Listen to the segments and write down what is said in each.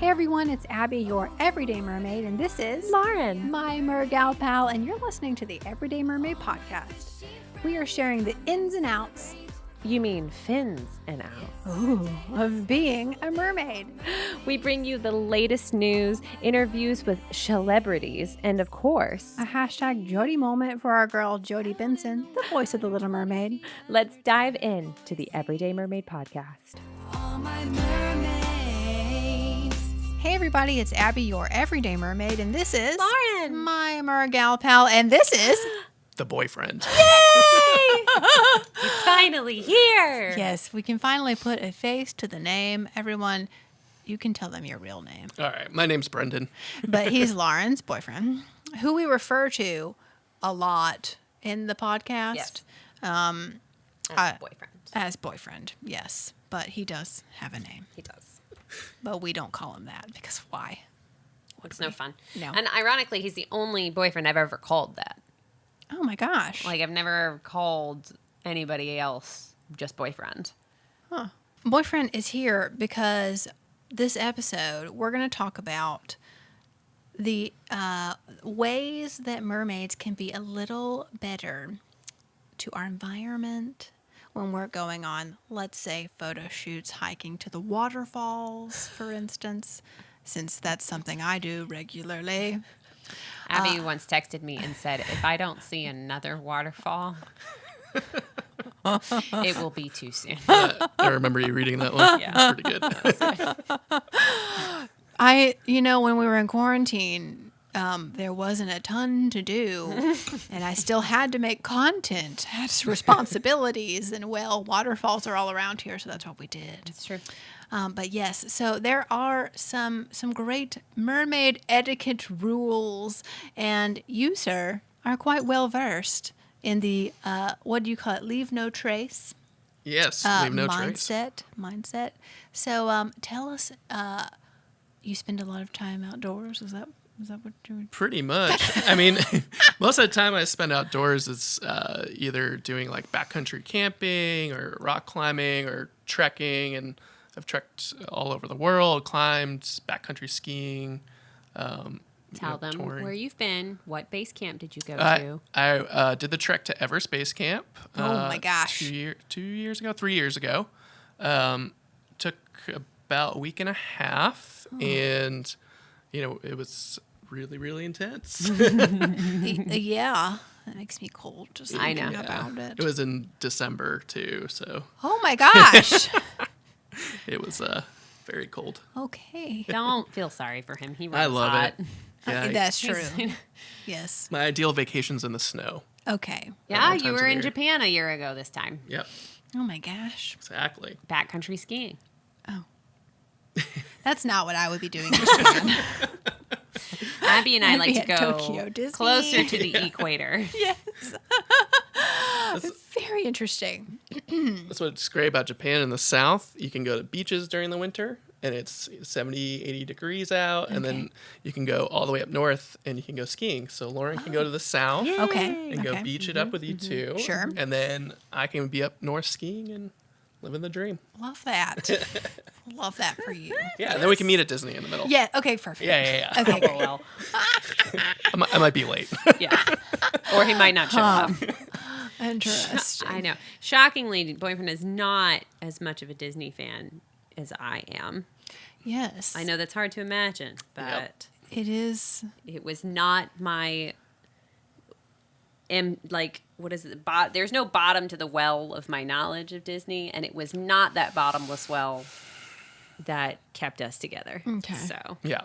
Hey everyone, it's Abby, your Everyday Mermaid, and this is Lauren, my Mergal pal, and you're listening to the Everyday Mermaid podcast. We are sharing the ins and outs. You mean fins and outs. Ooh, of being a mermaid. We bring you the latest news, interviews with celebrities, and of course, A hashtag Jody moment for our girl Jody Benson, the voice of the Little Mermaid. let's dive in to the Everyday Mermaid podcast. All my mermaids. Hey everybody, it's Abby, your Everyday Mermaid, and this is Lauren. my Mergal pal, and this is The boyfriend. He's finally here. yes, we can finally put a face to the name. Everyone, you can tell them your real name. All right, my name's Brendan. But he's Lauren's boyfriend, who we refer to a lot in the podcast. Yes. Boyfriend. As boyfriend, yes. But he does have a name. He does. But we don't call him that because why? It's no fun. No. And ironically, he's the only boyfriend I've ever called that. Oh my gosh. Like, I've never called anybody else just boyfriend. Boyfriend is here because this episode we're going to talk about the ways that mermaids can be a little better to our environment when we're going on, let's say, photo shoots, hiking to the waterfalls, for instance, since that's something I do regularly. Abby once texted me and said, if I don't see another waterfall, it will be too soon. I remember you reading that one. Yeah. Pretty good. When we were in quarantine, there wasn't a ton to do, and I still had to make content, had responsibilities, and waterfalls are all around here, so that's what we did. It's true. But yes, so there are some great mermaid etiquette rules, and you, sir, are quite well versed in the what do you call it? Leave no trace. Yes, leave no trace. Mindset. So tell us, you spend a lot of time outdoors. Is that what you're? Pretty much. I mean, most of the time I spend outdoors is either doing like backcountry camping or rock climbing or trekking, and I've trekked all over the world, climbed backcountry skiing. Tell them touring. where you've been. What base camp did you go to? I did the trek to Everest Base Camp. Oh my gosh. 3 years ago. Took about a week and a half, and it was really, really intense. Yeah, that makes me cold just I know. thinking about it. It was in December too, so Oh my gosh. it was very cold. Okay. Don't feel sorry for him. He runs I love hot. it. Yeah, That's true. Yes. my ideal vacation's in the snow. Okay. Yeah, all you times were of in year. Japan a year ago this time. Yep, Oh my gosh. exactly. Backcountry skiing. Oh. That's not what I would be doing in Japan. Abby and I I'd like be to at go Tokyo Disney. closer to the equator. Yes. Very interesting. That's what's great about Japan in the south. You can go to beaches during the winter, and it's 70, 80 degrees out, and then you can go all the way up north, and you can go skiing. So Lauren can go to the south Okay. and go beach it up with you too. Sure. And then I can be up north skiing and living the dream. Love that. Love that for you. Yeah, and then we can meet at Disney in the middle. Yeah. Okay. Perfect. Yeah. Okay. Great. Well, I might be late. yeah. Or he might not show up. Interesting. I know. Shockingly, boyfriend is not as much of a Disney fan as I am. Yes. I know that's hard to imagine, but It is. it was not my. What is it? There's no bottom to the well of my knowledge of Disney, and it was not that bottomless well that kept us together. Okay. So Yeah.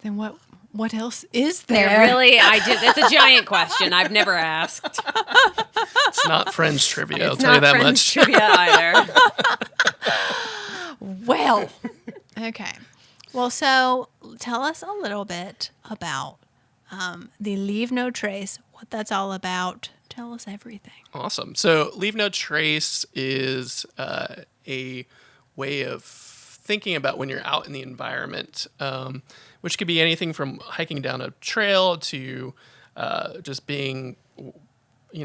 Then what else is there? That's a giant question. I've never asked. It's not Friends trivia, I'll It's tell you not that Friends much. trivia either. Well, okay. Well, so tell us a little bit about the Leave No Trace, what that's all about. Tell us everything. Awesome. So Leave No Trace is a way of thinking about when you're out in the environment, which could be anything from hiking down a trail to just being,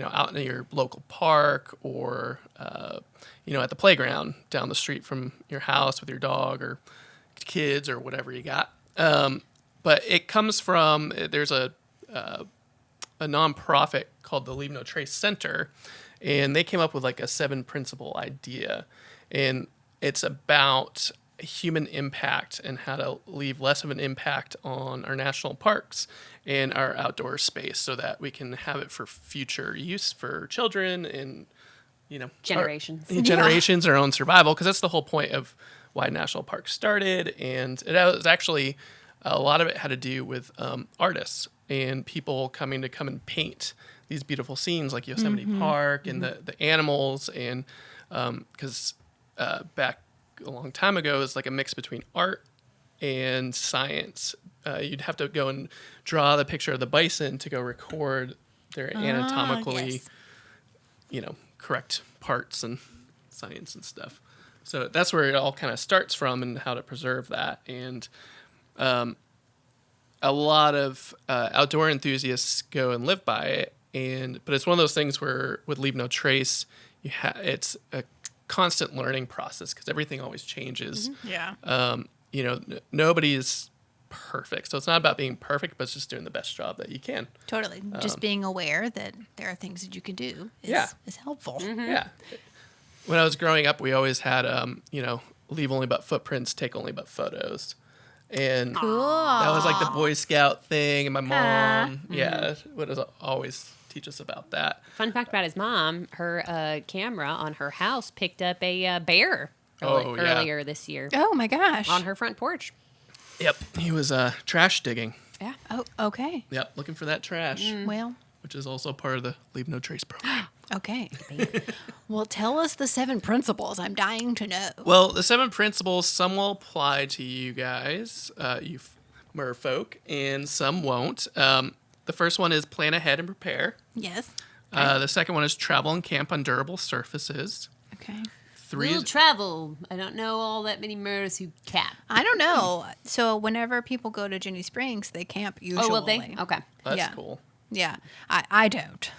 out in your local park or, at the playground down the street from your house with your dog, or kids or whatever you got. But it comes from, there's a nonprofit called the Leave No Trace Center, and they came up with like a 7 principle idea, and it's about human impact and how to leave less of an impact on our national parks and our outdoor space so that we can have it for future use for children and, Generations. our own survival, because that's the whole point of why national parks started. And it was actually, a lot of it had to do with artists and people come and paint these beautiful scenes like Yosemite Park and the animals. And because back a long time ago, it was like a mix between art and science. You'd have to go and draw the picture of the bison to go record their anatomically, yes. Correct parts and science and stuff. So that's where it all kind of starts from and how to preserve that. And a lot of outdoor enthusiasts go and live by it. But it's one of those things where with Leave No Trace, it's a constant learning process because everything always changes. Yeah. Nobody's perfect. So it's not about being perfect, but it's just doing the best job that you can. Totally. Just being aware that there are things that you can do is helpful. Yeah. When I was growing up, we always had, leave only but footprints, take only but photos. And Cool. that was like the Boy Scout thing. And my mom, would always teach us about that. Fun fact about his mom, her camera on her house picked up a bear earlier this year Oh my gosh. on her front porch. Yep. He was trash digging. Yeah. Oh, okay. Yep. Looking for that trash, Well, which is also part of the Leave No Trace program. okay. Well, tell us the 7 principles. I'm dying to know. Well, the 7 principles, some will apply to you guys, you merfolk, and some won't. The first one is plan ahead and prepare. Yes. The second one is travel and camp on durable surfaces. Okay. 3 We'll is, travel. I don't know all that many murders who camp. I don't know. So whenever people go to Jenny Springs, they camp usually. Oh, will they? Okay. that's yeah. cool. Yeah. I don't.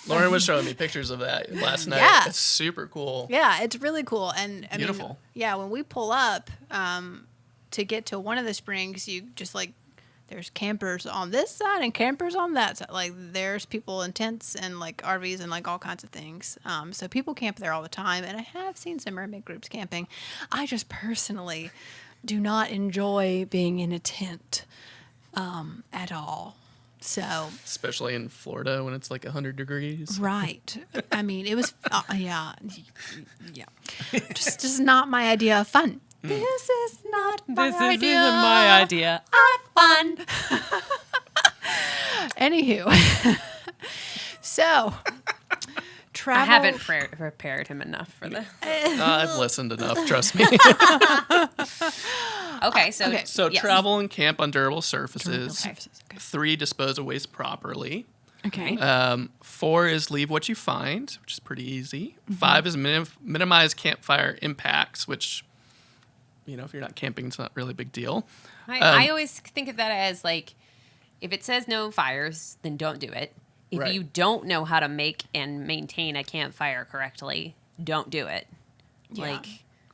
Lauren was showing me pictures of that last night. Yeah. It's super cool. Yeah, it's really cool. And I Beautiful. mean, yeah, when we pull up to get to one of the springs, you just like, there's campers on this side and campers on that side. Like there's people in tents and like RVs and like all kinds of things. So people camp there all the time. And I have seen some mermaid groups camping. I just personally do not enjoy being in a tent at all. So, Especially in Florida when it's like 100 degrees. right. I mean, it was, yeah. Just not my idea of fun. This is not my idea. idea. Fun. Anywho, so travel. I haven't prepared him enough for this. I've listened enough, trust me. Okay, so So yes. travel and camp on durable surfaces. Okay. 3, dispose of waste properly. Okay. 4 is leave what you find, which is pretty easy. 5 is minimize campfire impacts, which, if you're not camping, it's not really a big deal. I always think of that as like, if it says no fires, then don't do it. If Right. you don't know how to make and maintain a campfire correctly, don't do it. Yeah. Like,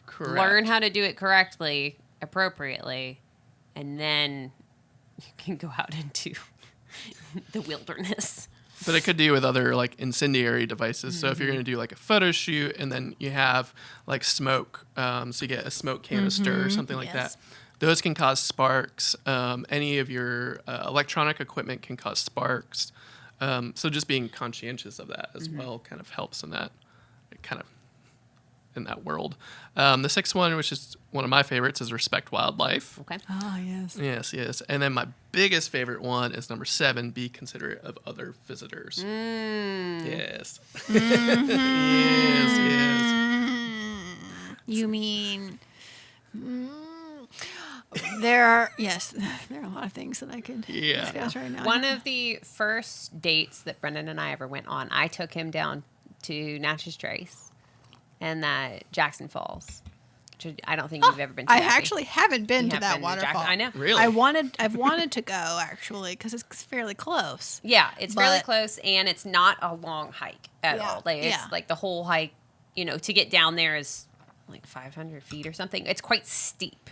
Correct. learn how to do it correctly, appropriately, and then you can go out into the wilderness. But it could do with other like incendiary devices. So if you're going to do like a photo shoot and then you have like smoke, so you get a smoke canister or something like Yes. that, those can cause sparks. Any of your electronic equipment can cause sparks. So just being conscientious of that as well kind of helps in that in that world. The 6th one, which is one of my favorites, is respect wildlife. Okay. Oh, yes. Yes. And then my biggest favorite one is number 7, be considerate of other visitors. Yes. Yes. You mean there are a lot of things that I could Yeah. discuss right now. One of the first dates that Brendan and I ever went on, I took him down to Natchez Trace and Jackson Falls. Which I don't think you've ever been to. I have you? actually haven't been You to have that been to waterfall. I know. Really? I've wanted to go actually because it's fairly close. Yeah, it's fairly But- close, and it's not a long hike at Yeah, all. Like it's yeah. like the whole hike, to get down there is like 500 feet or something. It's quite steep,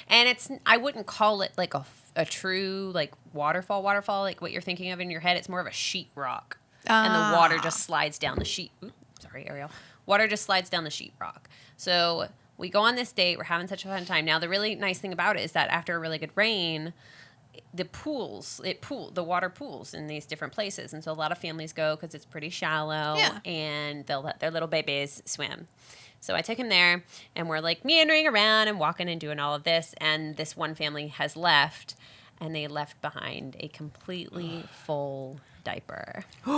and I wouldn't call it like a true like waterfall like what you're thinking of in your head. It's more of a sheet rock, and the water just slides down the sheet. Oops, sorry, Ariel. Water just slides down the sheet rock. So we go on this date. We're having such a fun time. Now, the really nice thing about it is that after a really good rain, the water pools in these different places. And so a lot of families go because it's pretty shallow, and they'll let their little babies swim. So I took him there, and we're like meandering around and walking and doing all of this. And this one family has left, and they left behind a completely full diaper. There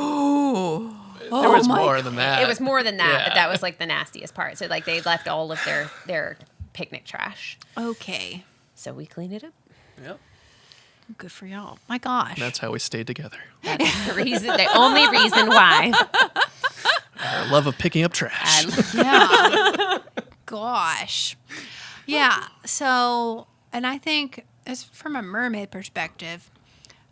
was more than that. It was more than that, Yeah. but that was like the nastiest part. So like they left all of their picnic trash. Okay. So we cleaned it up. Yep. Good for y'all. My gosh. That's how we stayed together. That's the only reason why. Our love of picking up trash. Yeah. Gosh. Yeah. So, and I think as from a mermaid perspective,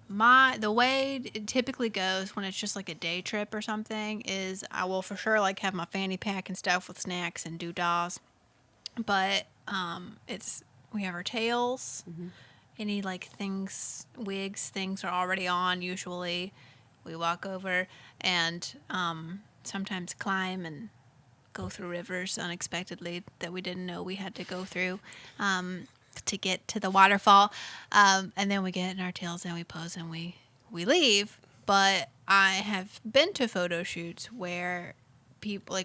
the way it typically goes when it's just like a day trip or something is I will for sure like have my fanny pack and stuff with snacks and doodads. But we have our tails. Mm-hmm. Any like wigs, things are already on usually. We walk over and sometimes climb and go through rivers unexpectedly that we didn't know we had to go through to get to the waterfall. And then we get in our tails and we pose and we leave. But I have been to photo shoots where people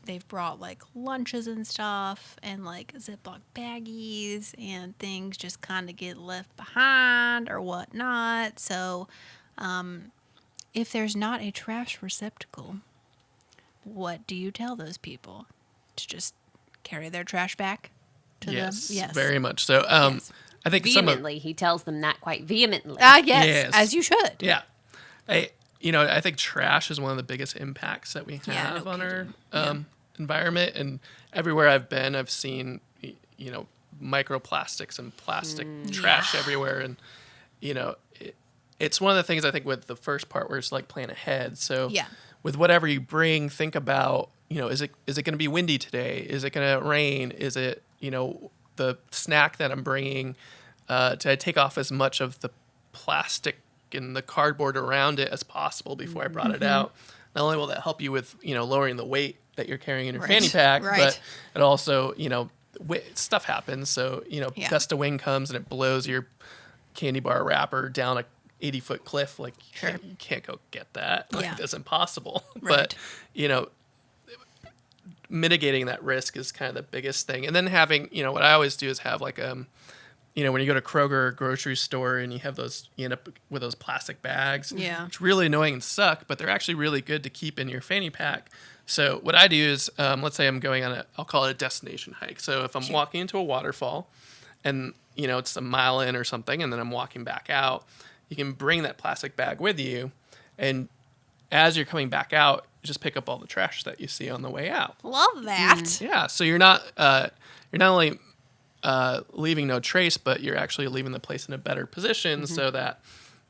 they've brought like lunches and stuff and like Ziploc baggies and things just kind of get left behind or whatnot. So if there's not a trash receptacle, what do you tell those people? To just carry their trash back to them? Yes, very much so. Yes. I think Vehemently. He tells them that quite vehemently. Yes, as you should. Yeah. I think trash is one of the biggest impacts that we have on our environment. And everywhere I've been, I've seen, microplastics and plastic trash everywhere. And, it's one of the things I think with the first part where it's like plan ahead. So with whatever you bring, think about, is it going to be windy today? Is it going to rain? Is it, the snack that I'm bringing, to take off as much of the plastic and the cardboard around it as possible before I brought it out. Not only will that help you with, lowering the weight that you're carrying in your fanny pack, but it also, stuff happens. So, gust of wind comes and it blows your candy bar wrapper down a 80-foot cliff. Like, you can't go get that. Like, that's impossible. But, mitigating that risk is kind of the biggest thing. And then having, what I always do is have like, when you go to Kroger or grocery store and you have those, you end up with those plastic bags. Yeah. It's really annoying and suck, but they're actually really good to keep in your fanny pack. So what I do is, let's say I'm going on I'll call it a destination hike. So if I'm walking into a waterfall and, it's a mile in or something, and then I'm walking back out, you can bring that plastic bag with you. And as you're coming back out, just pick up all the trash that you see on the way out. Love that. Yeah. So you're not only leaving no trace, but you're actually leaving the place in a better position so that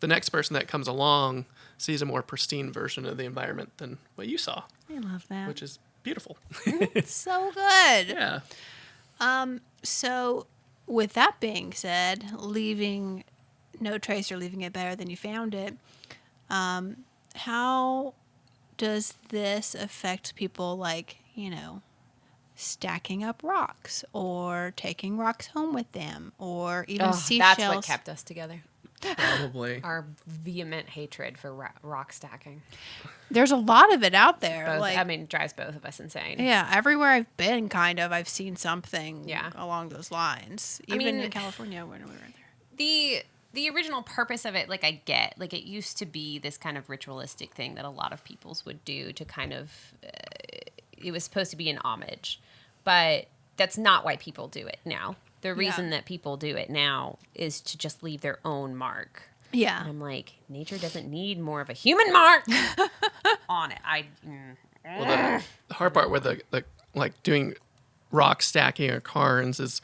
the next person that comes along sees a more pristine version of the environment than what you saw. I love that. Which is beautiful. So good. Yeah. So with that being said, leaving no trace or leaving it better than you found it, how does this affect people like, stacking up rocks or taking rocks home with them or even seashells? That's what kept us together. Probably. Our vehement hatred for rock stacking. There's a lot of it out there. It drives both of us insane. Yeah, everywhere I've been, I've seen something along those lines. Even in California when we were there. The original purpose of it, I get. It used to be this kind of ritualistic thing that a lot of peoples would do to kind of... it was supposed to be an homage. But that's not why people do it now. The reason that people do it now is to just leave their own mark. Yeah. And I'm like, nature doesn't need more of a human mark on it. Well, the hard part with the doing rock stacking or cairns is,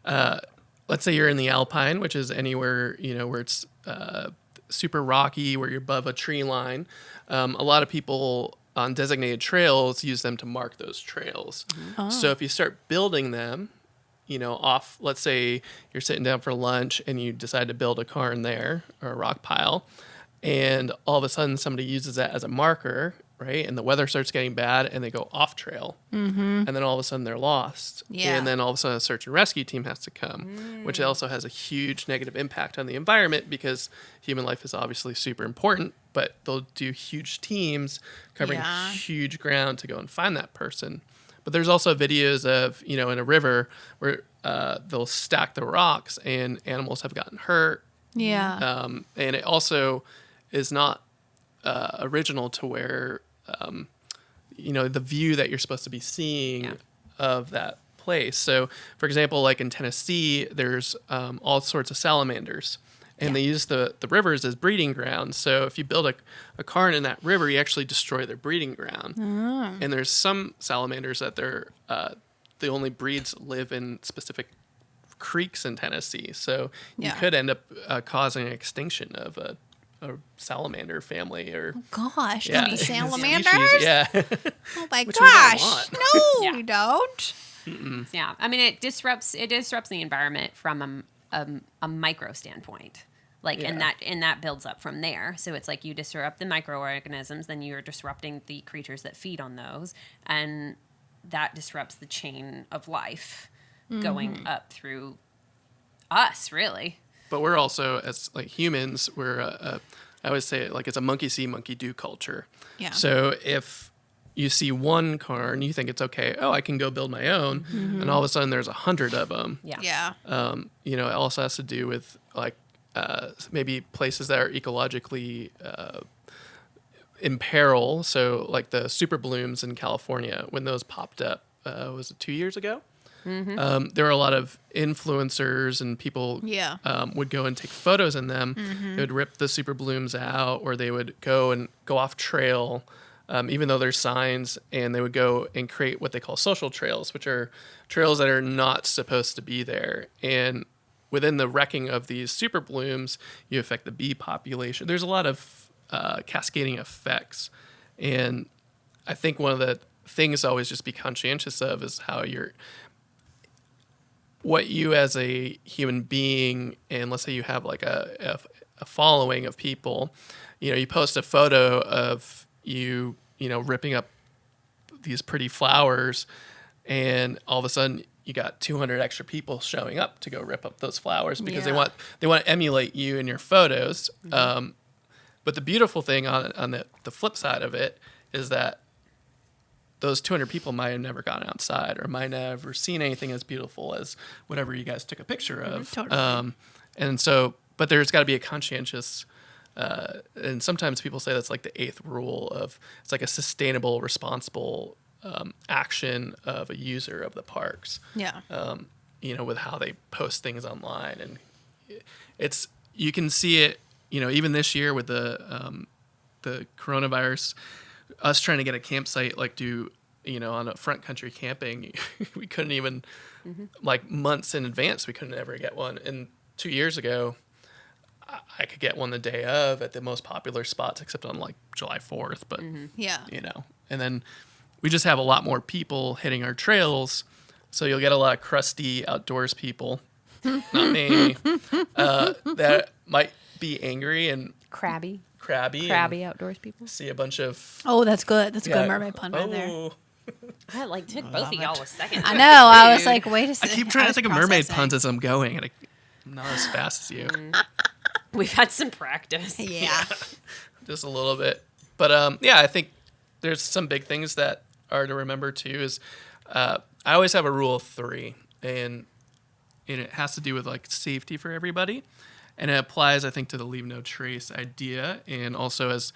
let's say you're in the Alpine, which is anywhere, where it's super rocky, where you're above a tree line. A lot of people on designated trails, use them to mark those trails. So if you start building them, off, let's say you're sitting down for lunch and you decide to build a cairn there or a rock pile, and all of a sudden somebody uses that as a marker, right? And the weather starts getting bad and they go off trail. And then all of a sudden they're lost. Yeah. And then all of a sudden a search and rescue team has to come, which also has a huge negative impact on the environment because human life is obviously super important, but they'll do huge teams covering huge ground to go and find that person. But there's also videos of, in a river where they'll stack the rocks and animals have gotten hurt. Yeah. And it also is not original to where, the view that you're supposed to be seeing of that place. So, for example, like in Tennessee, there's all sorts of salamanders. And they use the rivers as breeding grounds. So if you build a cairn in that river, you actually destroy their breeding ground. And there's some salamanders that they're the only breeds live in specific creeks in Tennessee. So you could end up causing an extinction of a salamander family or Gosh, yeah, maybe salamanders? species, yeah. Oh my Which we don't gosh. want. No, Yeah. we don't. Yeah, I mean it disrupts the environment from a micro standpoint. Like and that builds up from there. So it's like you disrupt the microorganisms, then you're disrupting the creatures that feed on those, and that disrupts the chain of life going up through us, really. But we're also, as like humans, we're I always say it like it's a monkey see, monkey do culture. Yeah. So if you see one cairn, you think it's okay. Oh, I can go build my own, and all of a sudden there's 100 of them. Yeah. It also has to do with like maybe places that are ecologically in peril. So like the super blooms in California, when those popped up, was it 2 years ago? There were a lot of influencers and people would go and take photos in them. They would rip the super blooms out, or they would go off trail, even though there's signs, and they would go and create what they call social trails, which are trails that are not supposed to be there. And within the wrecking of these super blooms, you affect the bee population. There's a lot of cascading effects. And I think one of the things to always just be conscientious of is how what you as a human being, and let's say you have like a following of people, you post a photo of you ripping up these pretty flowers, and all of a sudden you got 200 extra people showing up to go rip up those flowers because they want to emulate you in your photos. But the beautiful thing on the flip side of it is that those 200 people might have never gone outside or might never seen anything as beautiful as whatever you guys took a picture of. Totally. And so, but there's got to be a conscientious, and sometimes people say that's like the 8th rule of, it's like a sustainable, responsible action of a user of the parks. Yeah. With how they post things online. And you can see it, even this year with the coronavirus, us trying to get a campsite, like on a front country camping, we couldn't even, like months in advance, we couldn't ever get one. And 2 years ago, I could get one the day of at the most popular spots, except on like July 4th. But, and then we just have a lot more people hitting our trails. So you'll get a lot of crusty outdoors people, not me, that might be angry and Crabby outdoors people. See a bunch of... Oh, that's good. That's a good mermaid pun right there. That took both of y'all a second. I know. I was like, wait a I second. keep trying to think of mermaid processing. puns as I'm going, and I'm not as fast as you. We've had some practice. Yeah. Just a little bit. But I think there's some big things that are to remember too. Is I always have a rule of 3, and it has to do with like safety for everybody, and it applies, I think, to the leave no trace idea, and also as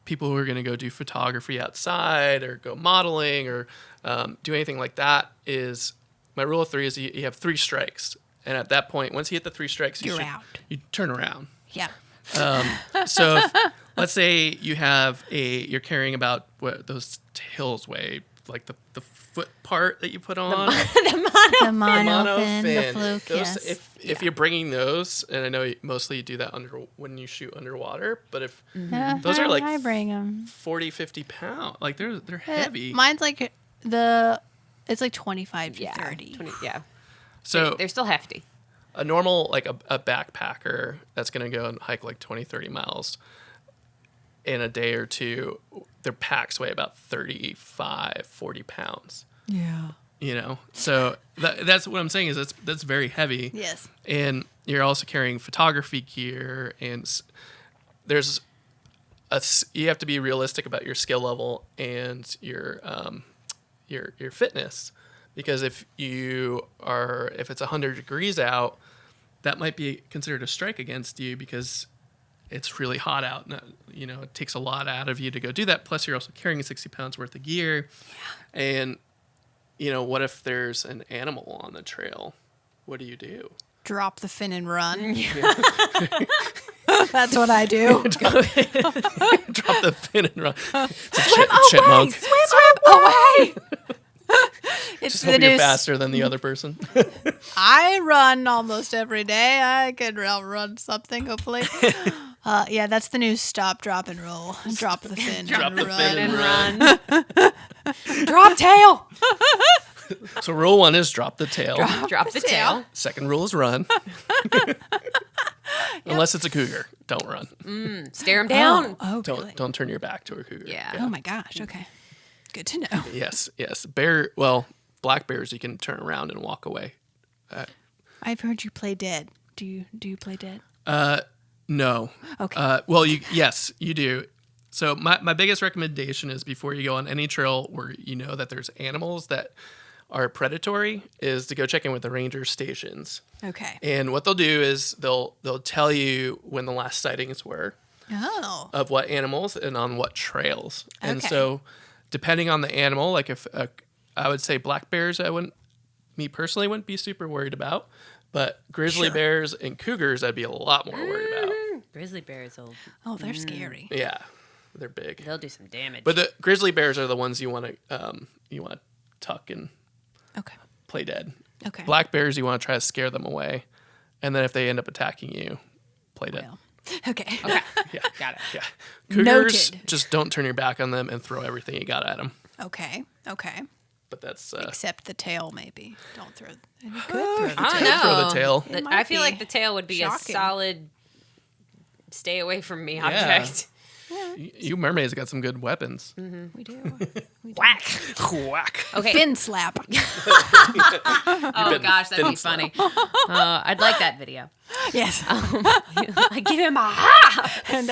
people who are going to go do photography outside or go modeling or do anything like that. Is my rule of 3 is you have 3 strikes, and at that point, once you hit the 3 strikes, You're out. You turn around. Yeah. So let's say you're carrying about what those hills weigh, like the foot part that you put on. The Mono monofin, the fin. fluke, Those, yes. if you're bringing those, and I know mostly you do that when you shoot underwater, but if those are like I bring them. 40, 50 pounds, like they're heavy. Mine's like it's like 25 to 30. 20, yeah. So They're still hefty. a normal, like a backpacker that's going to go and hike like 20, 30 miles in a day or two, their packs weigh about 35, 40 pounds. Yeah. You know, so that's what I'm saying is that's very heavy. Yes. And you're also carrying photography gear, and there's you have to be realistic about your skill level and your fitness, because if it's 100 degrees out, that might be considered a strike against you because it's really hot out. And, you know, it takes a lot out of you to go do that. Plus, you're also carrying 60 pounds worth of gear, and you know, what if there's an animal on the trail? What do you do? Drop the fin and run. That's what I do. Drop the fin and run. Swim Chipmunk. Swim away. It's Just the hope you're new. faster than the other person. I run almost every day. I could outrun something, hopefully. Yeah, that's the new stop, drop, and roll. Drop the fin Drop and the run. fin and Run. Drop tail. So rule 1 is drop the tail. Drop the tail. Second rule is run. Unless it's a cougar, don't run. Stare him down. Oh, really? Don't turn your back to a cougar. Yeah. Oh my gosh. Okay. Good to know. Yes. Black bears you can turn around and walk away. I've heard you play dead. Do you play dead? No. Okay. Yes, you do. So my biggest recommendation is before you go on any trail where you know that there's animals that are predatory is to go check in with the ranger stations. Okay. And what they'll do is they'll tell you when the last sightings were Oh. of what animals and on what trails. And Okay. so depending on the animal, like if I would say black bears, me personally wouldn't be super worried about, but grizzly Sure. bears and cougars I'd be a lot more worried about. Grizzly bears will. Oh, they're scary. Yeah, they're big. They'll do some damage. But the grizzly bears are the ones you want to tuck and Okay. play dead. Okay. Black bears, you want to try to scare them away, and then if they end up attacking you, play dead. Well. Okay. okay. Yeah, Got it. yeah. Cougars, Noted. just don't turn your back on them and throw everything you got at them. Okay. Okay. But that's Except the tail, maybe. Don't throw. You could throw the I don't tail. know. throw the tail. It might I feel be like the tail would be shocking. a solid stay away from me object. You mermaids got some good weapons. We do. We do. Whack. Whack. Okay. Fin slap. Oh been gosh, that'd be fin funny. I'd like that video. Yes. I give him a ha. And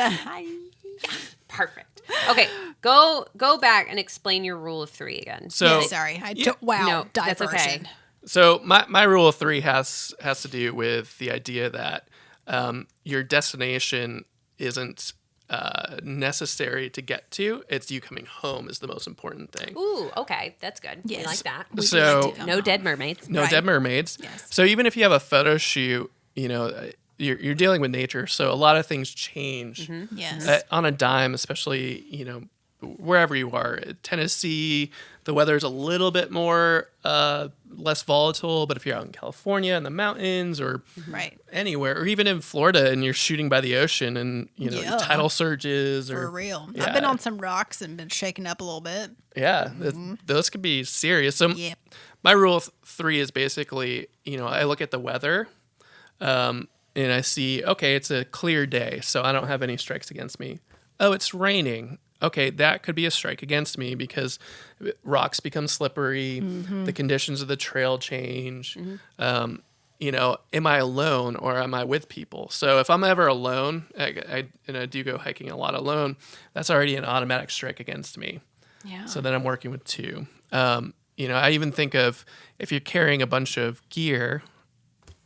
Perfect. Okay, go back and explain your rule of 3 again. So sorry. Yeah. Wow. No, that's diversion. okay. So my rule of 3 has to do with the idea that your destination isn't necessary to get to. It's you coming home is the most important thing. Ooh, okay, that's good. Yes. We like that. We do So- like to come No home. dead mermaids. No Right. dead mermaids. Yes. So even if you have a photo shoot, you know, you're dealing with nature. So a lot of things change Yes. on a dime, especially, you know, wherever you are. Tennessee, the weather's a little bit more less volatile, but if you're out in California in the mountains or Right. anywhere, or even in Florida and you're shooting by the ocean and, you know, Yeah. tidal surges For or real. Yeah. I've been on some rocks and been shaken up a little bit. yeah, those could be serious. So Yep. my rule of 3 is basically, you know, I look at the weather and I see, okay, it's a clear day, so I don't have any strikes against me. Oh, it's raining. Okay, that could be a strike against me because rocks become slippery, the conditions of the trail change. You know, am I alone or am I with people? So if I'm ever alone, and I do go hiking a lot alone, that's already an automatic strike against me. Yeah. So then I'm working with 2. You know, I even think of if you're carrying a bunch of gear,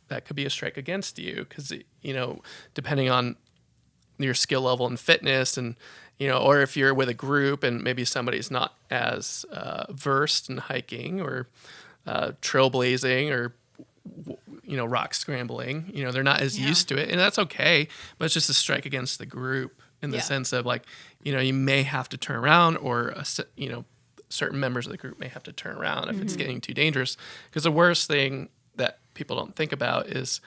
that could be a strike against you because, you know, depending on your skill level and fitness and, you know, or if you're with a group and maybe somebody's not as versed in hiking or trailblazing or, you know, rock scrambling, you know, they're not as used to it, and that's okay, but it's just a strike against the group in the Yeah. sense of like, you know, you may have to turn around or, you know, certain members of the group may have to turn around if it's getting too dangerous. Because the worst thing that people don't think about is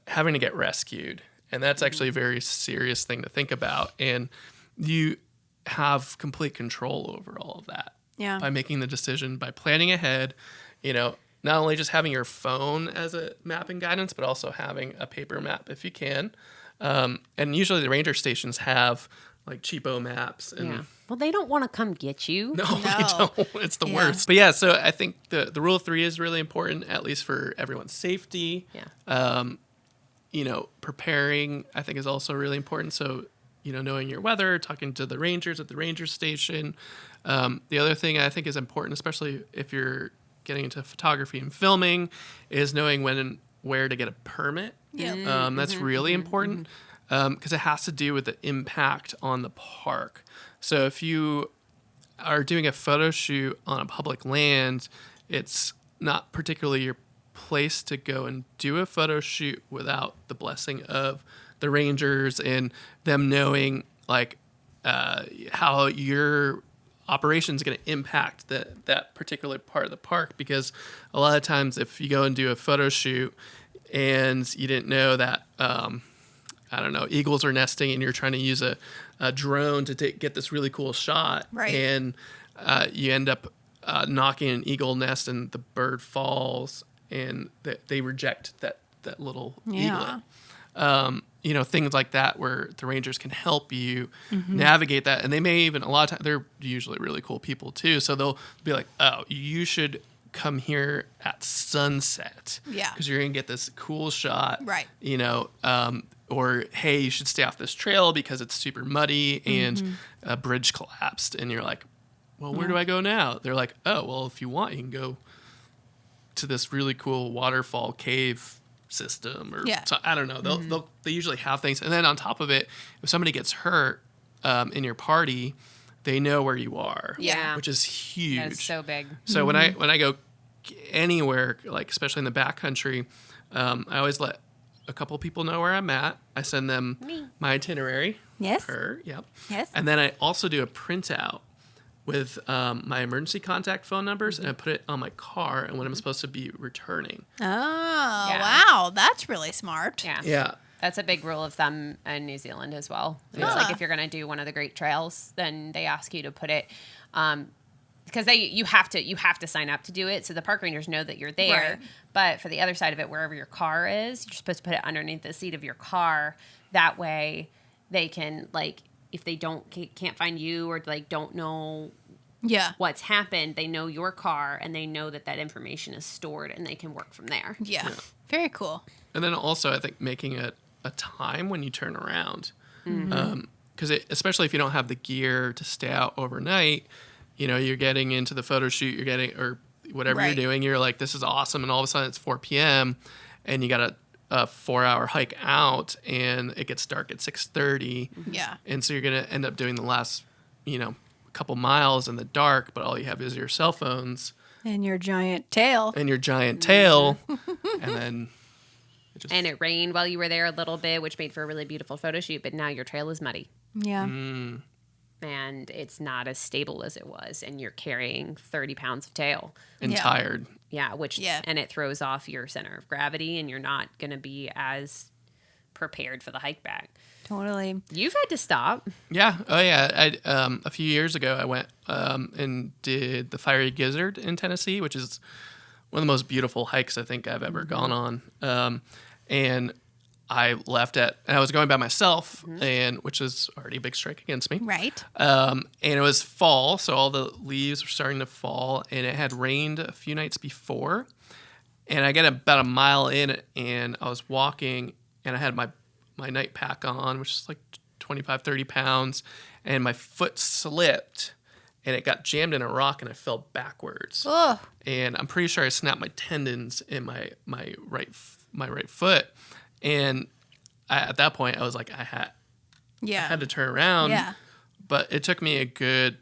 having to get rescued. And that's actually a very serious thing to think about. And you have complete control over all of that by making the decision, by planning ahead, not only just having your phone as a map and guidance, but also having a paper map if you can. And usually the ranger stations have like cheapo maps. And Well, they don't want to come get you. No, they don't. It's the worst. But yeah, so I think the rule of 3 is really important, at least for everyone's safety. Yeah. Preparing, I think, is also really important. So, knowing your weather, talking to the rangers at the ranger station. The other thing I think is important, especially if you're getting into photography and filming, is knowing when and where to get a permit. That's really important because it has to do with the impact on the park. So if you are doing a photo shoot on a public land, it's not particularly your place to go and do a photo shoot without the blessing of the rangers and them knowing how your operation is going to impact that particular part of the park. Because a lot of times if you go and do a photo shoot and you didn't know that eagles are nesting and you're trying to use a drone to get this really cool shot, and you end up knocking an eagle nest and the bird falls and they reject that little eaglet. Things like that where the rangers can help you navigate that. And they may even, a lot of times, they're usually really cool people too. So they'll be like, oh, you should come here at sunset. Yeah. Because you're going to get this cool shot. Right. Or, hey, you should stay off this trail because it's super muddy and a bridge collapsed. And you're like, well, where do I go now? They're like, oh, well, if you want, you can go to this really cool waterfall cave system. Or so, I don't know. They usually have things. And then on top of it, if somebody gets hurt in your party, they know where you are. Yeah. Which is huge. That's so big. So when I go anywhere, like especially in the backcountry, I always let a couple people know where I'm at. I send them my itinerary. Yes. Her, yep. Yes. And then I also do a printout with my emergency contact phone numbers, and I put it on my car and when I'm supposed to be returning. Oh, wow. That's really smart. Yeah. Yeah. That's a big rule of thumb in New Zealand as well. It's like if you're going to do one of the great trails, then they ask you to put it because you have to sign up to do it, so the park rangers know that you're there. Right. But for the other side of it, wherever your car is, you're supposed to put it underneath the seat of your car. That way, they can if they can't find you or don't know what's happened, they know your car and they know that information is stored and they can work from there. Yeah. Very cool. And then also, I think making a time when you turn around, because especially if you don't have the gear to stay out overnight, you're getting into the photo shoot, or whatever you're doing, you're like, this is awesome, and all of a sudden it's 4 p.m. and you got a 4-hour hike out, and it gets dark at 6:30. Yeah. And so you're gonna end up doing the last, couple miles in the dark, but all you have is your cell phones And your giant tail. and then. And it rained while you were there a little bit, which made for a really beautiful photo shoot, but now your trail is muddy. Yeah. And it's not as stable as it was, and you're carrying 30 pounds of tail. And tired. Yeah, and it throws off your center of gravity, and you're not going to be as prepared for the hike back. Totally. You've had to stop. Yeah. Oh, yeah. A few years ago, I went and did the Fiery Gizzard in Tennessee, which is one of the most beautiful hikes I think I've ever gone on. And I left and I was going by myself, which is already a big strike against me. Right. And it was fall, so all the leaves were starting to fall, and it had rained a few nights before. And I get about a mile in, and I was walking, and I had my night pack on, which is like 25, 30 pounds, and my foot slipped, and it got jammed in a rock, and I fell backwards. Oh. And I'm pretty sure I snapped my tendons in my right foot. And at that point, I was like, I had to turn around. Yeah. But it took me a good,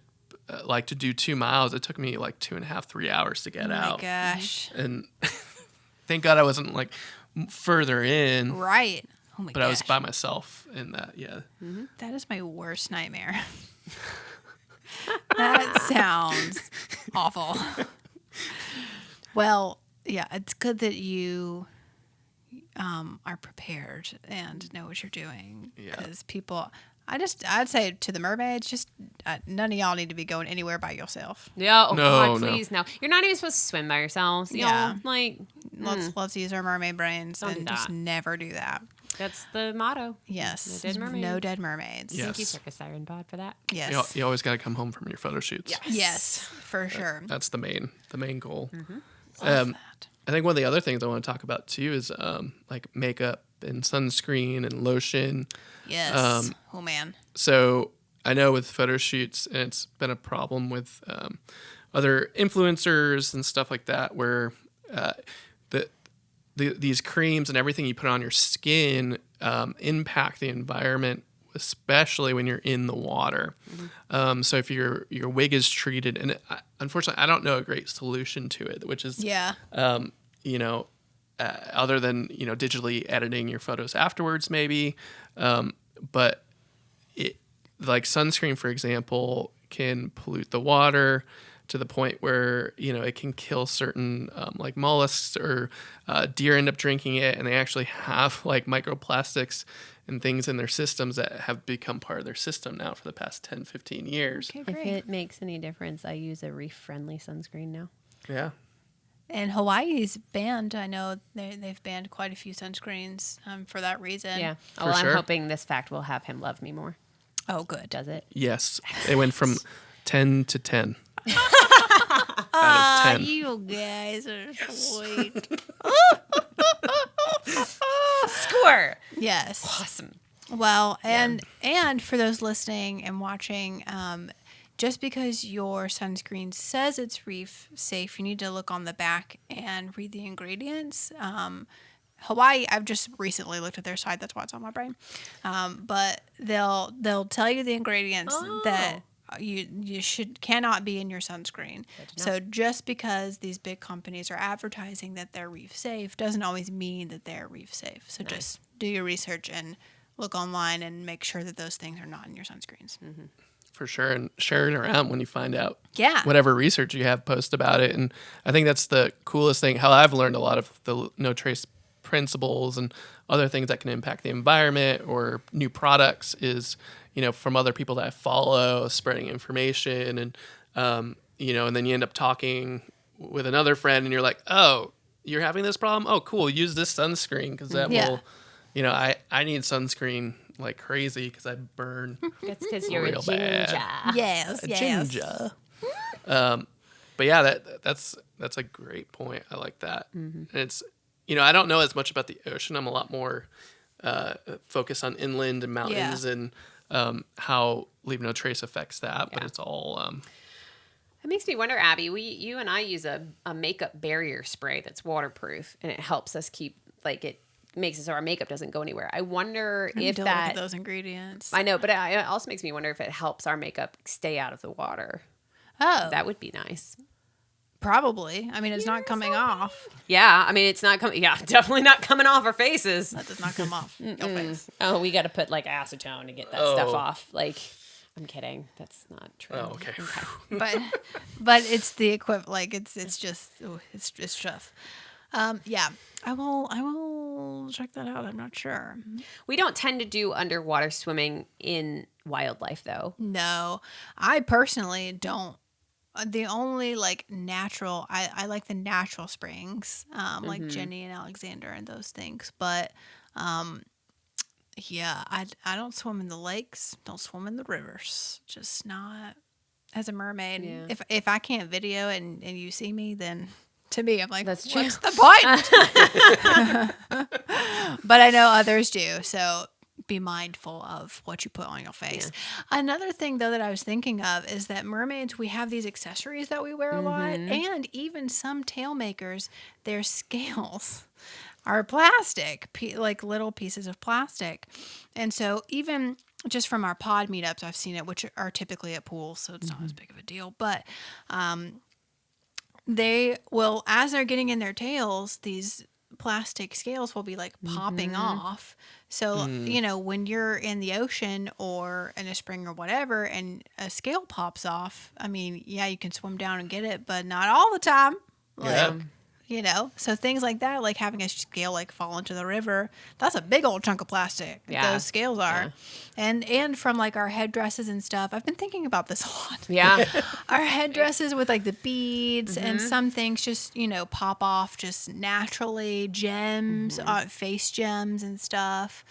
to do 2 miles, it took me 2.5, 3 hours to get out. Oh my gosh. And thank God I wasn't further in. Right. Oh my But gosh. I was by myself in that, That is my worst nightmare. That sounds awful. Well, yeah, it's good that you are prepared and know what you're doing. Yeah. Because people, I'd say to the mermaids, just none of y'all need to be going anywhere by yourself. Yeah. Oh, No, God, no. please, no. You're not even supposed to swim by yourselves. You Yeah. know, like, Let's use our mermaid brains Don't do and just that. never do that. that's the motto. Yes. No dead mermaids. No dead mermaids. Yeah. Thank you, Yes. Circus Siren Pod, for that. Yes. You always got to come home from your photo shoots. Yes, for sure. That's the main goal. Love that. I think one of the other things I want to talk about too is like makeup and sunscreen and lotion. Yes. Oh man. So I know with photo shoots, and it's been a problem with other influencers and stuff like that, where these creams and everything you put on your skin impact the environment, especially when you're in the water. So if your wig is treated, and unfortunately, I don't know a great solution to it, which is Yeah. other than digitally editing your photos afterwards, maybe. But it, like sunscreen, for example, can pollute the water to the point where it can kill certain like mollusks, or deer end up drinking it, and they actually have like microplastics and things in their systems that have become part of their system now for the past 10, 15 years. Okay, If great. it makes any difference, I use a reef-friendly sunscreen now. Yeah. And Hawaii's banned. I know they've banned quite a few sunscreens for that reason. Yeah. For Oh, sure. I'm hoping this fact will have him love me more. Oh, good. Does it? Yes. They went from 10 to 10. Out of 10. You guys are sweet. Score! Yes. Awesome. Well, and for those listening and watching, just because your sunscreen says it's reef safe, you need to look on the back and read the ingredients. Hawaii, I've just recently looked at their site. That's why it's on my brain. But they'll tell you the ingredients that you cannot be in your sunscreen. So just because these big companies are advertising that they're reef safe doesn't always mean that they're reef safe. So just do your research and look online and make sure that those things are not in your sunscreens. For sure, and share it around when you find out. Yeah. Whatever research you have, post about it. And I think that's the coolest thing. How I've learned a lot of the no trace principles and other things that can impact the environment or new products is, from other people that I follow, spreading information, and and then you end up talking with another friend, and you're like, oh, you're having this problem? Oh, cool. Use this sunscreen because that will, I need sunscreen like crazy because I burn. It's because you're a Real ginger. bad. Yes, yes. Ginger. But yeah, that's a great point. I like that. And it's I don't know as much about the ocean. I'm a lot more focused on inland and mountains and how Leave No Trace affects that. But it's all It makes me wonder, Abby, you and I use a makeup barrier spray that's waterproof, and it helps us keep, it makes it so our makeup doesn't go anywhere. I wonder I need if to look that... at those ingredients. I know, but it also makes me wonder if it helps our makeup stay out of the water. Oh, That would be nice. probably. I mean, it's not coming off. Yeah, I mean, it's not coming... Yeah, definitely not coming off our faces. That does not come off your face. Oh, we got to put, acetone to get that stuff off. I'm kidding. That's not true. oh, okay. But it's the equivalent. It's just it's tough. Yeah, I will check that out. I'm not sure. We don't tend to do underwater swimming in wildlife, though. No, I personally don't. The only natural, I like the natural springs, like Jenny and Alexander and those things. But yeah, I don't swim in the lakes. Don't swim in the rivers. Just not as a mermaid. Yeah. If I can't video it and you see me, then to me I'm like, That's what's the point? But I know others do. So be mindful of what you put on your face. Yeah. Another thing, though, that I was thinking of is that mermaids, we have these accessories that we wear a lot, and even some tail makers, their scales are plastic, little pieces of plastic. And so even just from our pod meetups, I've seen it, which are typically at pools, so it's not as big of a deal. But they will, as they're getting in their tails, these plastic scales will be like popping off. So, when you're in the ocean or in a spring or whatever and a scale pops off, I mean, yeah, you can swim down and get it, but not all the time. Yeah. So things like that, like having a scale like fall into the river, that's a big old chunk of plastic. Yeah. Those scales are. And from like our headdresses and stuff, I've been thinking about this a lot. Yeah. Our headdresses with like the beads and some things just, pop off just naturally, gems, face gems and stuff.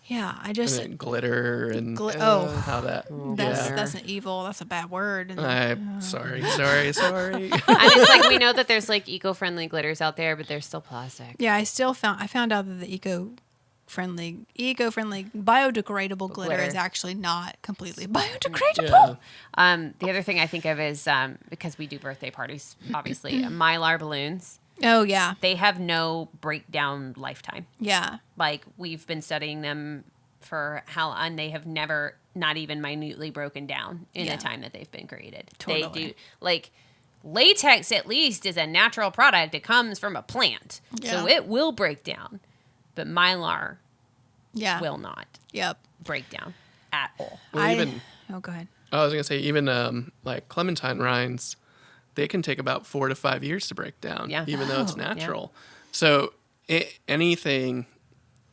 Yeah, I just... And then glitter and how that. That's an evil. That's a bad word. And Sorry. And it's like we know that there's like eco-friendly glitters out there, but they're still plastic. yeah, I found out that the eco-friendly, biodegradable glitter is actually not completely biodegradable. Yeah. The other thing I think of is because we do birthday parties, obviously, Mylar balloons. Oh yeah, They have no breakdown lifetime. yeah. Like we've been studying them for and they have never, not even minutely broken down in the time that they've been created. Totally. They do like latex. At least is a natural product. It comes from a plant, so Yeah. it will break down. But Mylar Yeah. will not Yep. break down at all. Well, Oh, go ahead. I was gonna say even like clementine rinds, they can take about 4 to 5 years to break down, Yeah. even though it's natural. So anything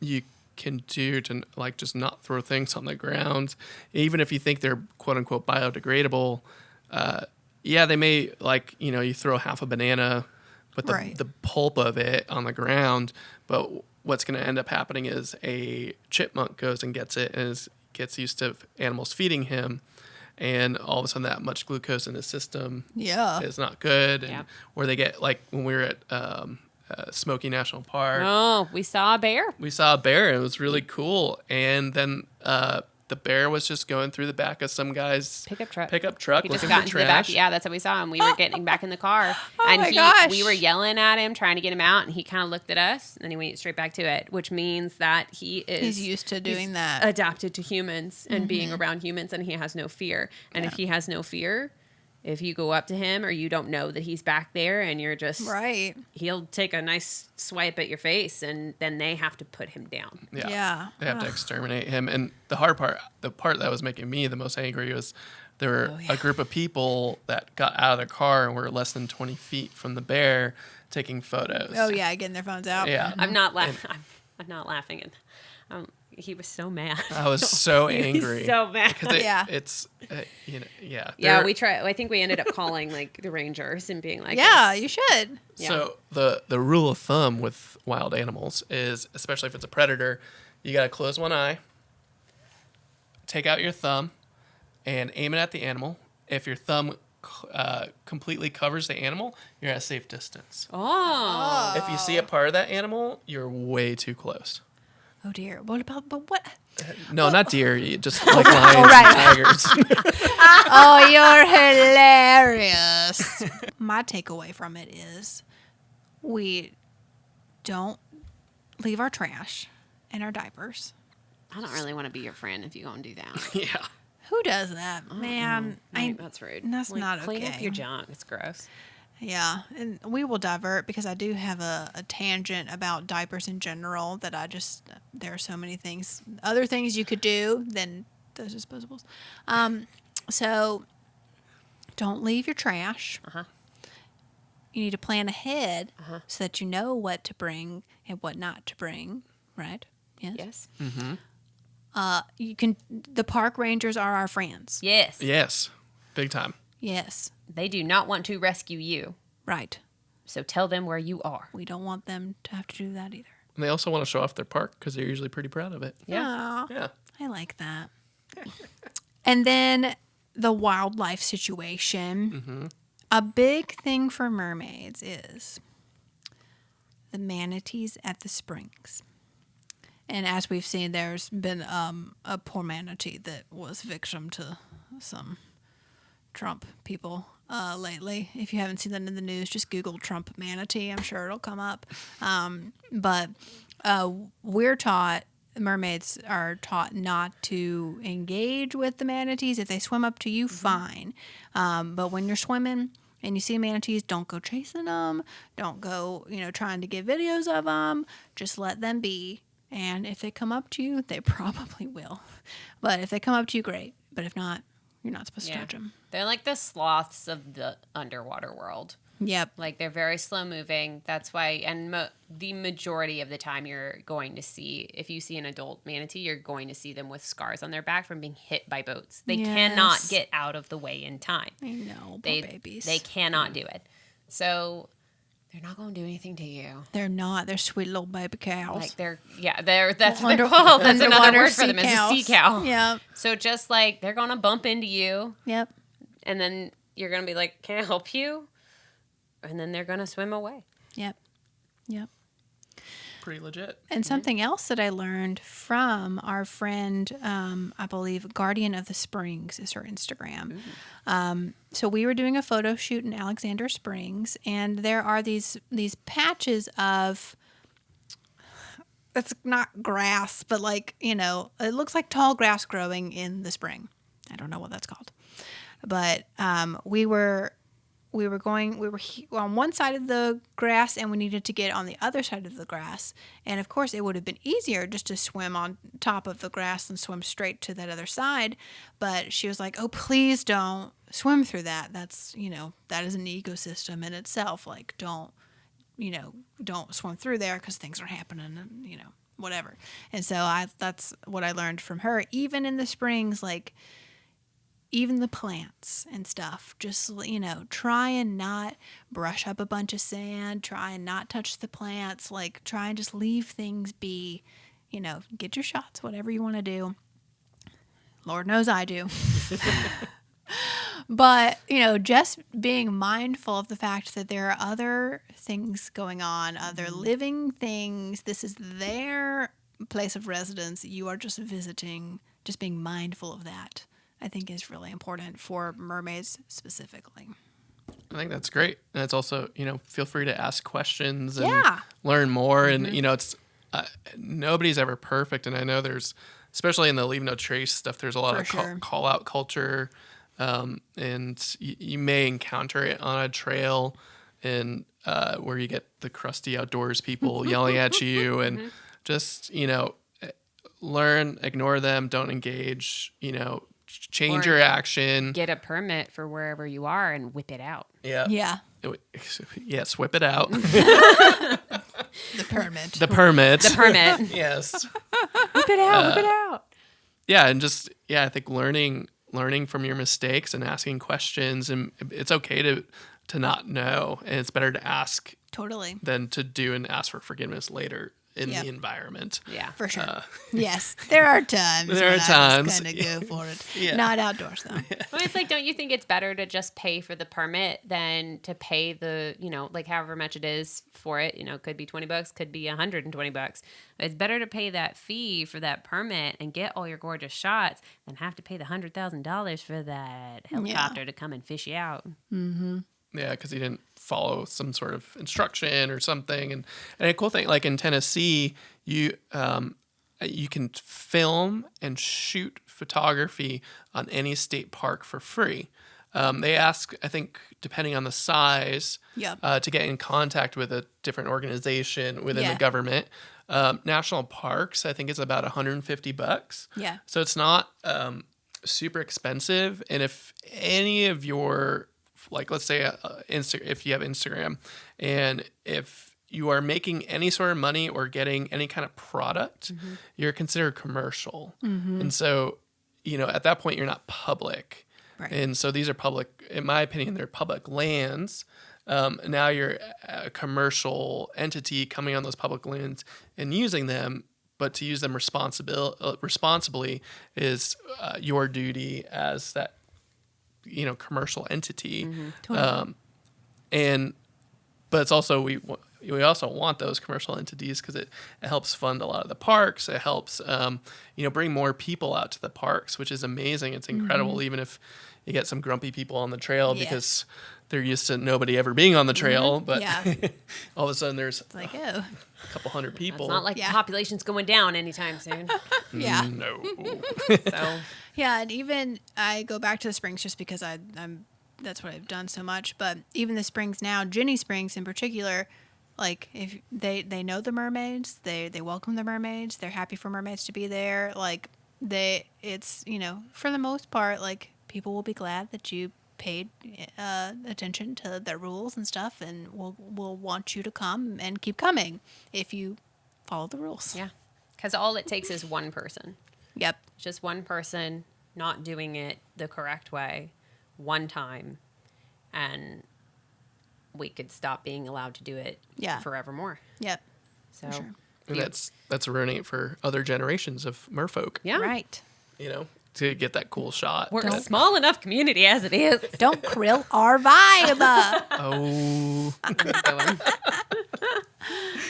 you can do to like just not throw things on the ground, even if you think they're quote unquote biodegradable, they may you throw half a banana, but the pulp of it on the ground. But what's going to end up happening is a chipmunk goes and gets it and gets used to animals feeding him. And all of a sudden, that much glucose in his system is not good. And or they get like when we were at Smoky National Park, Oh, we saw a bear. we saw a bear. And it was really cool. And then the bear was just going through the back of some guy's Pickup truck. He He just looking got for into the back. trash. Yeah, that's what we saw him. We were getting back in the car, and my gosh. we were yelling at him, trying to get him out, and he kind of looked at us, and then he went straight back to it, which means that He's used to doing that. adapted to humans and being around humans, and he has no fear. And if he has no fear, if you go up to him or you don't know that he's back there, and you're just Right. he'll take a nice swipe at your face, and then they have to put him down. Yeah. They have to exterminate him. And the hard part, the part that was making me the most angry was there were a group of people that got out of their car and were less than 20 feet from the bear taking photos. Oh yeah, getting their phones out. Yeah. I'm not laughing. I'm not laughing. He was so mad. I was so He was angry. so mad. Because Yeah. it's, Yeah, they're- we tried. I think we ended up calling like the rangers and being like, Yeah, "This- you should. Yeah. So the rule of thumb with wild animals is, especially if it's a predator, you got to close one eye, take out your thumb, and aim it at the animal. If your thumb completely covers the animal, you're at a safe distance. Oh, If you see a part of that animal, you're way too close. Oh dear. But what? No, not deer. Just like lions right. and tigers. Oh, you're hilarious. My takeaway from it is we don't leave our trash and our diapers. I don't really want to be your friend if you go and do that. Yeah. Who does that? Man, That's rude. That's Like, not clean up okay. your junk. It's gross. Yeah, and we will divert because I do have a tangent about diapers in general that there are so many things, other things you could do than those disposables. So don't leave your trash. You need to plan ahead so that you know what to bring and what not to bring, right? Yes. The park rangers are our friends. Yes. Yes. Big time. Yes, They do not want to rescue you, right. so tell them where you are. We don't want them to have to do that either. And they also want to show off their park because they're usually pretty proud of it. Yeah. Aw. Yeah. I like that. And then the wildlife situation. A big thing for mermaids is the manatees at the springs. And as we've seen, there's been a poor manatee that was victim to some Trump people lately. If you haven't seen that in the news, just Google Trump manatee. I'm sure it'll come up. But we're taught, mermaids are taught not to engage with the manatees. If they swim up to you, fine. But when you're swimming and you see manatees, don't go chasing them. Don't go, trying to get videos of them. Just let them be. And if they come up to you, they probably will. But if they come up to you, great. But if not, you're not supposed to touch them. They're like the sloths of the underwater world. Yep. Like, they're very slow moving. That's why, and the majority of the time you're going to see, if you see an adult manatee, you're going to see them with scars on their back from being hit by boats. They cannot get out of the way in time. I know, poor babies. They cannot do it. So they're not going to do anything to you. They're not. They're sweet little baby cows. Like, that's another Underwater word for them, is a cows. sea cow. Yep. So just like, they're going to bump into you. Yep. And then you're going to be like, can I help you? And then they're going to swim away. Yep. Pretty legit. And something else that I learned from our friend, I believe, Guardian of the Springs is her Instagram. So we were doing a photo shoot in Alexander Springs, and there are these patches of, it's not grass, but like, it looks like tall grass growing in the spring. I don't know what that's called. But we were on one side of the grass, and we needed to get on the other side of the grass. And of course, it would have been easier just to swim on top of the grass and swim straight to that other side. But she was like, "Oh, please don't swim through that. That's, that is an ecosystem in itself. Like, don't swim through there because things are happening and, whatever." And so that's what I learned from her. Even in the springs, like, even the plants and stuff, just, try and not brush up a bunch of sand, try and not touch the plants, like, try and just leave things be, get your shots, whatever you want to do. Lord knows I do. But, just being mindful of the fact that there are other things going on, other living things. This is their place of residence. You are just visiting, just being mindful of that, I think, is really important for mermaids specifically. I think that's great. And it's also, feel free to ask questions and Yeah. learn more. And, it's nobody's ever perfect. And I know there's, especially in the leave no trace stuff, there's a lot of call out culture. And you may encounter it on a trail and where you get the crusty outdoors people yelling at you and just, learn, ignore them, don't engage, change your action. Get a permit for wherever you are and whip it out. Yeah. Yeah. Yes, whip it out. The permit. The permit. The permit. Yes. Whip it out. Whip it out. Yeah, and just, I think learning from your mistakes and asking questions, and it's okay to not know, and it's better to ask Totally. than to do and ask for forgiveness later in the environment. Yeah. For sure. Yes. There are times. There are when times. I just kind of go for it. Yeah. Not outdoors, though. Well, it's like, don't you think it's better to just pay for the permit than to pay the, like however much it is for it? Could be $20, could be $120. It's better to pay that fee for that permit and get all your gorgeous shots than have to pay the $100,000 for that helicopter to come and fish you out. Mm-hmm. Yeah, because he didn't follow some sort of instruction or something. And a cool thing, like in Tennessee, you can film and shoot photography on any state park for free. They ask, I think, depending on the size, to get in contact with a different organization within the government. National parks, I think, is about $150. Yeah. So it's not super expensive. And if any of your, like, let's say if you have Instagram, and if you are making any sort of money or getting any kind of product, you're considered commercial. And so, at that point, you're not public. Right. And so these are public, in my opinion, they're public lands. Now you're a commercial entity coming on those public lands and using them, but to use them responsibly is your duty as that, commercial entity. Totally. But it's also, we also want those commercial entities because it helps fund a lot of the parks. It helps, bring more people out to the parks, which is amazing. It's incredible, even if you get some grumpy people on the trail because they're used to nobody ever being on the trail. But all of a sudden there's like, a couple hundred people. It's not like the population's going down anytime soon. Yeah. No. So Yeah, and even I go back to the springs just because I'm that's what I've done so much. But even the springs now, Ginny Springs in particular, like if they know the mermaids, they welcome the mermaids. They're happy for mermaids to be there. Like it's for the most part, like people will be glad that you paid attention to their rules and stuff, and will want you to come and keep coming if you follow the rules. Yeah. Because all it takes is one person. Yep. Just one person not doing it the correct way one time, and we could stop being allowed to do it forevermore. Yep. So For sure. And that's ruining it for other generations of merfolk. yeah. Right. To get that cool shot. We're a small enough community as it is. Don't krill our vibe. Oh.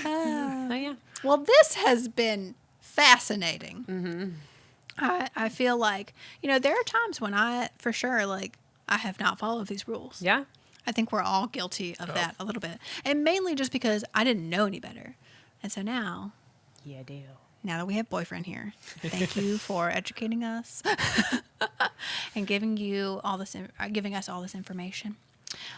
Oh, yeah. Well, this has been fascinating. Mm-hmm. I feel like, there are times when I have not followed these rules. Yeah. I think we're all guilty of that a little bit. And mainly just because I didn't know any better. And so now that we have Boyfriend here, thank you for educating us and giving us all this information.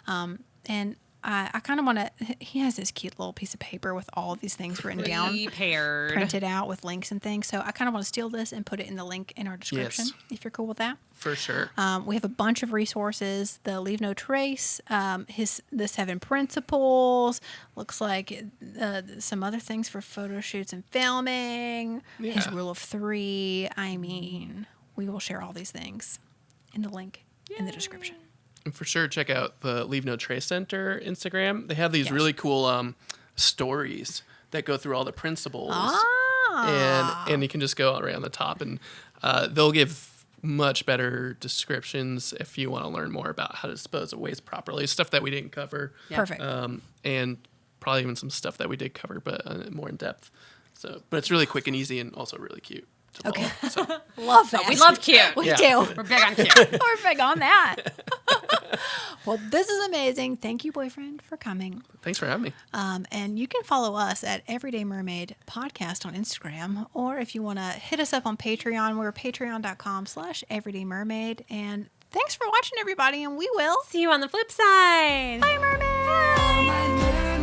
And I kind of want to. He has this cute little piece of paper with all of these things written down, Prepared. printed out with links and things. So I kind of want to steal this and put it in the link in our description, if you're cool with that. For sure. We have a bunch of resources. The Leave No Trace, the 7 Principles, looks like some other things for photo shoots and filming, his Rule of 3. I mean, we will share all these things in the link in the description. And for sure, check out the Leave No Trace Center Instagram. They have these really cool stories that go through all the principles. And you can just go around the top, and they'll give much better descriptions if you want to learn more about how to dispose of waste properly. Stuff that we didn't cover. Yeah. Perfect. And probably even some stuff that we did cover, but more in depth. But it's really quick and easy, and also really cute. Okay. So, Love that. We love cute. We Yeah. do. We're big on cute. We're big on that. Well, this is amazing. Thank you, Boyfriend, for coming. thanks for having me. And you can follow us at Everyday Mermaid Podcast on Instagram. Or if you want to hit us up on Patreon, we're patreon.com/everydaymermaid. And thanks for watching, everybody. And we will See you on the flip side. Bye, mermaids. All my mermaids.